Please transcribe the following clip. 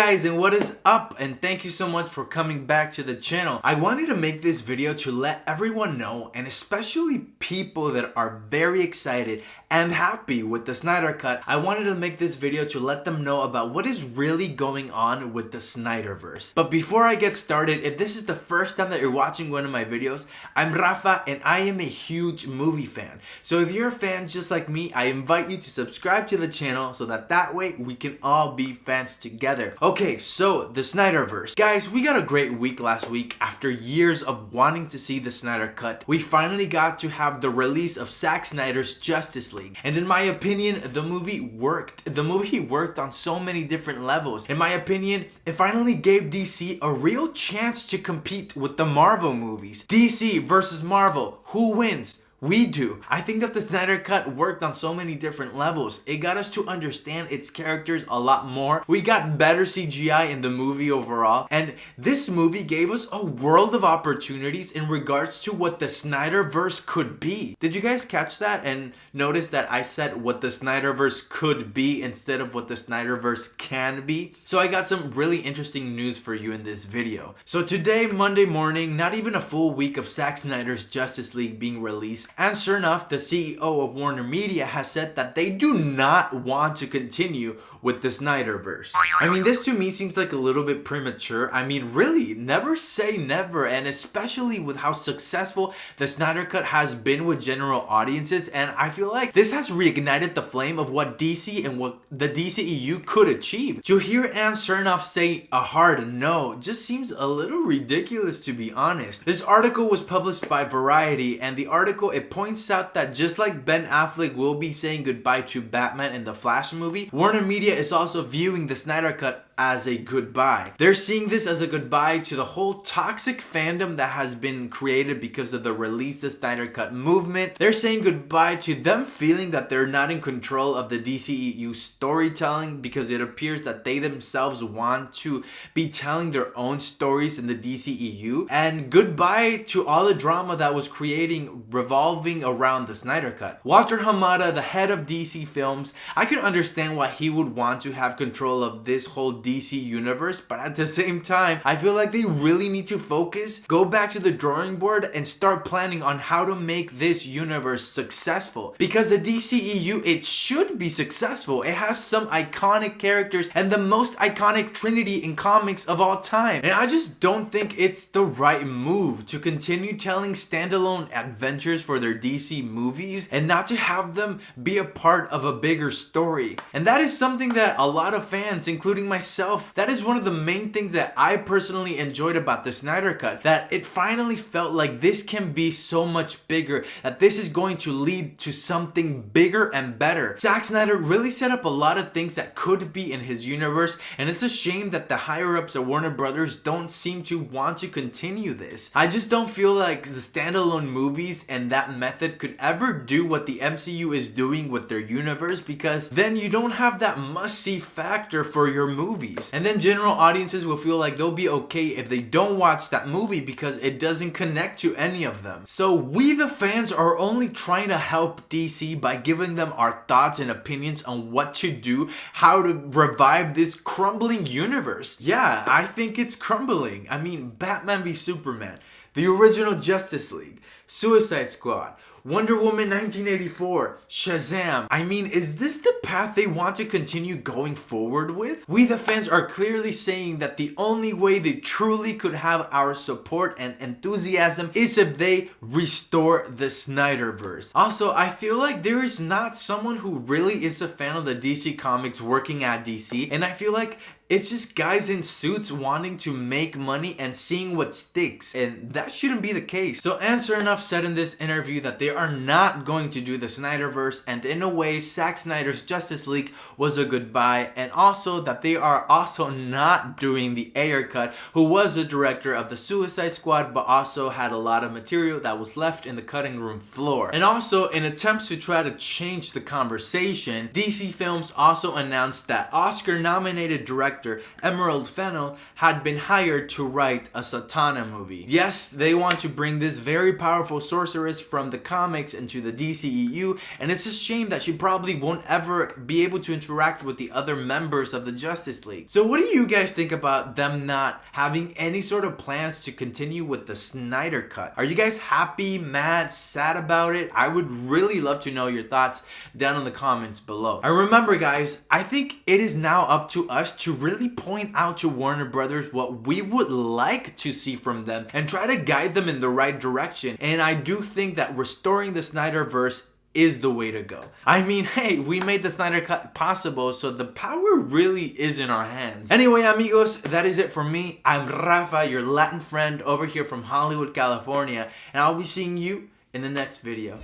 guys, and what is up? And thank you so much for coming back to the channel. I wanted to make this video to let everyone know, and especially people that are very excited and happy with the Snyder Cut, I wanted to make this video to let them know about what is really going on with the SnyderVerse. But before I get started, if this is the first time that you're watching one of my videos, I'm Rafa and I am a huge movie fan. So if you're a fan just like me, I invite you to subscribe to the channel so that way we can all be fans together. Okay, so the SnyderVerse. Guys, we got a great week last week. After years of wanting to see the Snyder Cut, we finally got to have the release of Zack Snyder's Justice League. And in my opinion, the movie worked. The movie worked on so many different levels. In my opinion, it finally gave DC a real chance to compete with the Marvel movies. DC versus Marvel, who wins? We do. I think that the Snyder Cut worked on so many different levels. It got us to understand its characters a lot more. We got better CGI in the movie overall. And this movie gave us a world of opportunities in regards to what the SnyderVerse could be. Did you guys catch that and notice that I said what the SnyderVerse could be instead of what the SnyderVerse can be? So I got some really interesting news for you in this video. So today, Monday morning, not even a full week of Zack Snyder's Justice League being released, and Sarnoff, the CEO of Warner Media, has said that they do not want to continue with the SnyderVerse. I mean, this to me seems like a little bit premature. I mean, really, never say never, and especially with how successful the Snyder Cut has been with general audiences, and I feel like this has reignited the flame of what DC and what the DCEU could achieve. To hear Sarnoff say a hard no just seems a little ridiculous, to be honest. This article was published by Variety, and the article, it points out that just like Ben Affleck will be saying goodbye to Batman in the Flash movie, Warner Media is also viewing the Snyder Cut as a goodbye. They're seeing this as a goodbye to the whole toxic fandom that has been created because of the Release the Snyder Cut movement. They're saying goodbye to them feeling that they're not in control of the DCEU storytelling because it appears that they themselves want to be telling their own stories in the DCEU. And goodbye to all the drama that was revolving around the Snyder Cut. Walter Hamada, the head of DC Films, I can understand why he would want to have control of this whole DC universe, but at the same time, I feel like they really need to focus, go back to the drawing board, and start planning on how to make this universe successful. Because the DCEU, it should be successful. It has some iconic characters and the most iconic trinity in comics of all time. And I just don't think it's the right move to continue telling standalone adventures for their DC movies and not to have them be a part of a bigger story. And that is something that a lot of fans, including myself, that is one of the main things that I personally enjoyed about the Snyder Cut, that it finally felt like this can be so much bigger, that this is going to lead to something bigger and better. Zack Snyder really set up a lot of things that could be in his universe, and it's a shame that the higher-ups at Warner Brothers don't seem to want to continue this. I just don't feel like the standalone movies and that method could ever do what the MCU is doing with their universe, because then you don't have that must-see factor for your movies. And then general audiences will feel like they'll be okay if they don't watch that movie because it doesn't connect to any of them. So we the fans are only trying to help DC by giving them our thoughts and opinions on what to do, how to revive this crumbling universe. Yeah, I think it's crumbling. I mean, Batman v Superman, the original Justice League, Suicide Squad, Wonder Woman 1984, Shazam. I mean, is this the path they want to continue going forward with? We the fans are clearly saying that the only way they truly could have our support and enthusiasm is if they restore the SnyderVerse. Also, I feel like there is not someone who really is a fan of the DC comics working at DC, and I feel like it's just guys in suits wanting to make money and seeing what sticks, and that shouldn't be the case. So Sarnoff said in this interview that they are not going to do the SnyderVerse, and in a way Zack Snyder's Justice League was a goodbye, and also that they are also not doing the Ayer Cut, who was the director of the Suicide Squad but also had a lot of material that was left in the cutting room floor. And also, in attempts to try to change the conversation, DC Films also announced that Oscar-nominated director director Emerald Fennell had been hired to write a Zatanna movie. Yes, they want to bring this very powerful sorceress from the comics into the DCEU, and it's a shame that she probably won't ever be able to interact with the other members of the Justice League. So what do you guys think about them not having any sort of plans to continue with the Snyder Cut? Are you guys happy, mad, sad about it? I would really love to know your thoughts down in the comments below. And remember guys, I think it is now up to us to really point out to Warner Brothers what we would like to see from them and try to guide them in the right direction. And I do think that restoring the Snyder Verse is the way to go. I mean, hey, we made the Snyder Cut possible, so the power really is in our hands. Anyway, amigos, that is it for me. I'm Rafa, your Latin friend over here from Hollywood, California, and I'll be seeing you in the next video.